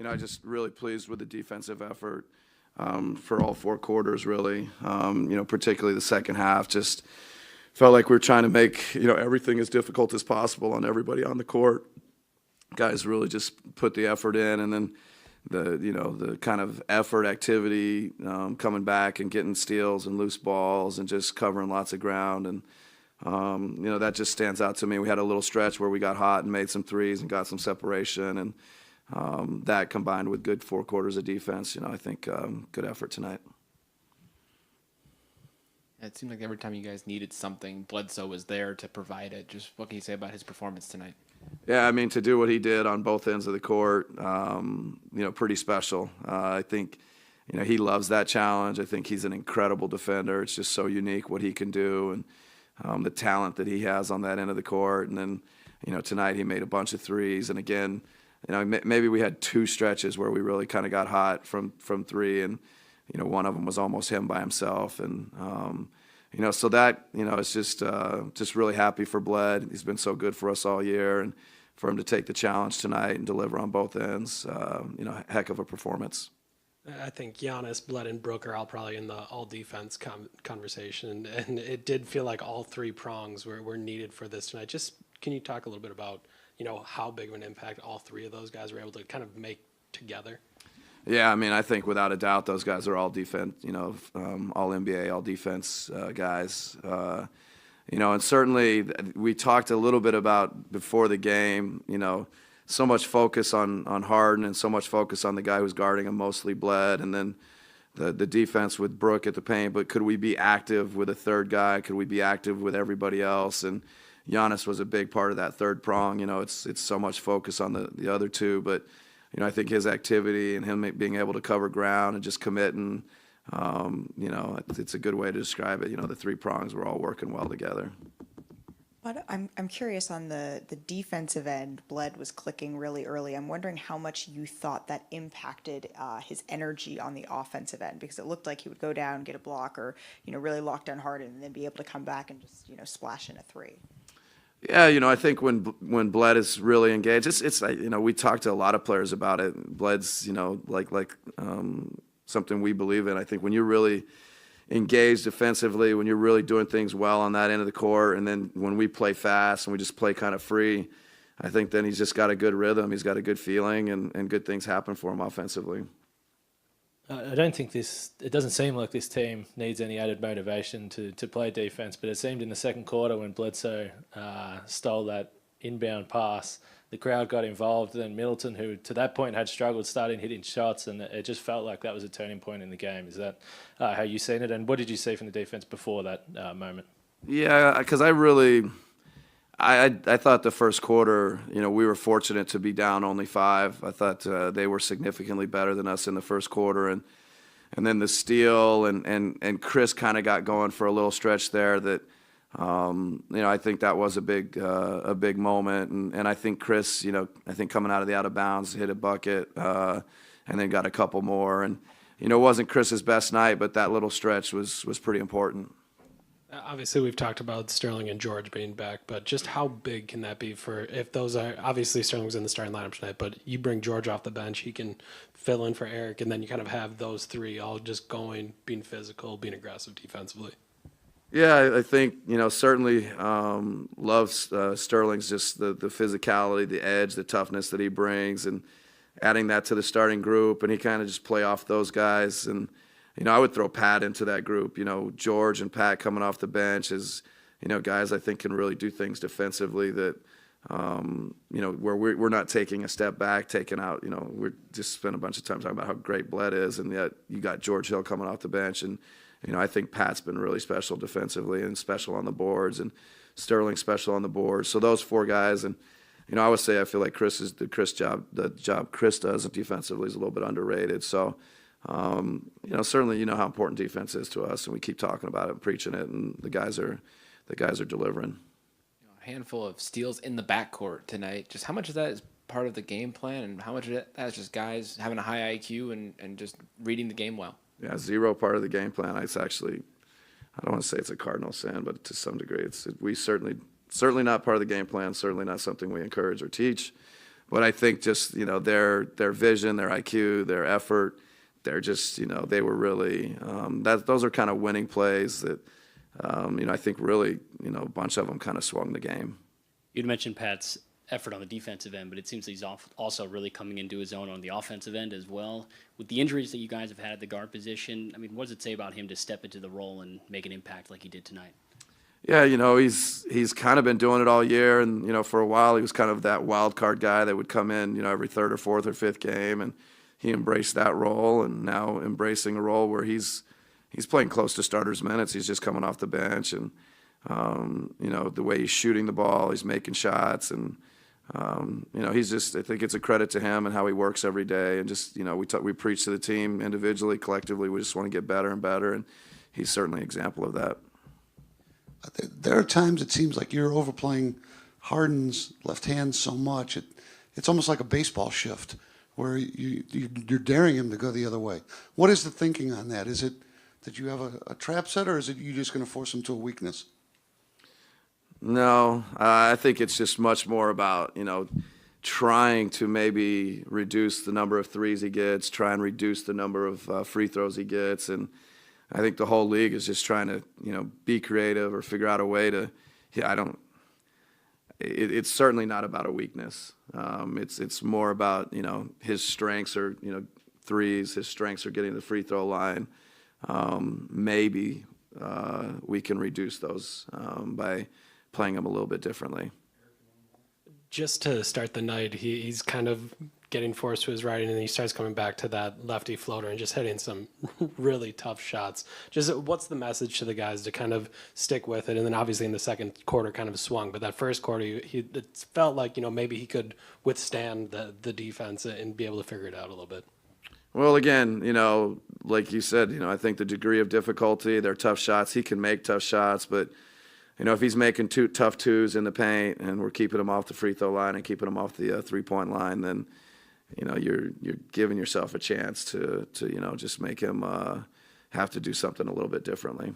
I just really pleased with the defensive effort for all 4 quarters, really. Particularly the second half, just felt like we were trying to make everything as difficult as possible on everybody on the court. Guys really just put the effort in, and then the kind of effort activity coming back and getting steals and loose balls and just covering lots of ground. And that just stands out to me. We had a little stretch where we got hot and made some threes and got some separation, and that combined with good 4 quarters of defense, I think good effort tonight. It seemed like every time you guys needed something, Bledsoe was there to provide it. Just what can you say about his performance tonight? Yeah, I mean, to do what he did on both ends of the court, pretty special. I think, he loves that challenge. I think he's an incredible defender. It's just so unique what he can do, and the talent that he has on that end of the court. And then, tonight he made a bunch of threes. And again, maybe we had 2 stretches where we really kind of got hot from three, and one of them was almost him by himself. And so that it's just really happy for Bled. He's been so good for us all year, and for him to take the challenge tonight and deliver on both ends, heck of a performance. I think Giannis, Bled, and Brook are all probably in the all-defense conversation, and it did feel like all 3 prongs were needed for this tonight. Just can you talk a little bit about how big of an impact all 3 of those guys were able to kind of make together? Yeah, I mean, I think without a doubt those guys are all defense, all NBA, all defense guys. And certainly we talked a little bit about before the game, so much focus on Harden and so much focus on the guy who's guarding him, mostly Bled, and then the defense with Brook at the paint. But could we be active with a third guy? Could we be active with everybody else? And Giannis was a big part of that third prong. It's so much focus on the other 2, but I think his activity and him being able to cover ground and just committing, it's a good way to describe it. The 3 prongs were all working well together. But I'm curious on the defensive end. Bled was clicking really early. I'm wondering how much you thought that impacted his energy on the offensive end, because it looked like he would go down, get a block, or really lock down Harden, and then be able to come back and just splash in a 3. Yeah, I think when Bled is really engaged, it's we talked to a lot of players about it. Bled's like something we believe in. I think when you're really engaged defensively, when you're really doing things well on that end of the court, and then when we play fast and we just play kind of free, I think then he's just got a good rhythm. He's got a good feeling, and good things happen for him offensively. I don't think it doesn't seem like this team needs any added motivation to play defense, but it seemed in the second quarter when Bledsoe stole that inbound pass, the crowd got involved. Then Middleton, who to that point had struggled, started hitting shots, and it just felt like that was a turning point in the game. Is that how you seen it? And what did you see from the defense before that moment? Yeah, because I thought the first quarter, we were fortunate to be down only 5. I thought they were significantly better than us in the first quarter, and then the steal and Chris kind of got going for a little stretch there. That I think that was a big moment, and I think Chris, I think coming out of bounds hit a bucket, and then got a couple more, and it wasn't Chris's best night, but that little stretch was pretty important. Obviously, we've talked about Sterling and George being back, but just how big can that be for if those are – obviously Sterling's in the starting lineup tonight, but you bring George off the bench, he can fill in for Eric, and then you kind of have those 3 all just going, being physical, being aggressive defensively. Yeah, I think, certainly loves Sterling's just the physicality, the edge, the toughness that he brings, and adding that to the starting group, and he kind of just play off those guys. And I would throw Pat into that group. George and Pat coming off the bench is, guys I think can really do things defensively that, where we're not taking a step back, taking out, we're just spent a bunch of time talking about how great Bled is, and yet you got George Hill coming off the bench. And, I think Pat's been really special defensively and special on the boards, and Sterling special on the boards. So those 4 guys, and, I would say I feel like the job Chris does defensively is a little bit underrated. So, certainly how important defense is to us, and we keep talking about it and preaching it, and the guys are delivering. A handful of steals in the backcourt tonight. Just how much of that is part of the game plan, and how much of that is just guys having a high IQ and just reading the game well? Yeah, 0 part of the game plan. It's actually, I don't want to say it's a cardinal sin, but to some degree, we certainly not part of the game plan. Certainly not something we encourage or teach. But I think just, their vision, their IQ, their effort, they're just, they were really, those are kind of winning plays that, I think really, a bunch of them kind of swung the game. You'd mentioned Pat's effort on the defensive end, but it seems he's also really coming into his own on the offensive end as well. With the injuries that you guys have had at the guard position, I mean, what does it say about him to step into the role and make an impact like he did tonight? Yeah, he's kind of been doing it all year, and for a while he was kind of that wild card guy that would come in, every third or fourth or fifth game, and he embraced that role, and now embracing a role where he's playing close to starters minutes. He's just coming off the bench, and the way he's shooting the ball, he's making shots, and he's just, I think it's a credit to him and how he works every day, and just we preach to the team individually, collectively, we just want to get better and better, and he's certainly an example of that. There are times it seems like you're overplaying Harden's left hand so much. It's almost like a baseball shift where you're daring him to go the other way. What is the thinking on that? Is it that you have a trap set, or is it you just going to force him to a weakness? No, I think it's just much more about, trying to maybe reduce the number of threes he gets, try and reduce the number of free throws he gets, and I think the whole league is just trying to, be creative or figure out a way to. It's certainly not about a weakness. It's more about his strengths are threes. His strengths are getting to the free throw line. Maybe we can reduce those by playing him a little bit differently. Just to start the night, he's kind of getting forced to his right, and then he starts coming back to that lefty floater and just hitting some really tough shots. Just what's the message to the guys to kind of stick with it? And then obviously in the second quarter kind of swung, but that first quarter, it felt like, maybe he could withstand the defense and be able to figure it out a little bit. Well, again, like you said, I think the degree of difficulty, they're tough shots. He can make tough shots, but if he's making two tough twos in the paint and we're keeping him off the free throw line and keeping him off the 3-point line, then you're giving yourself a chance to just make him have to do something a little bit differently.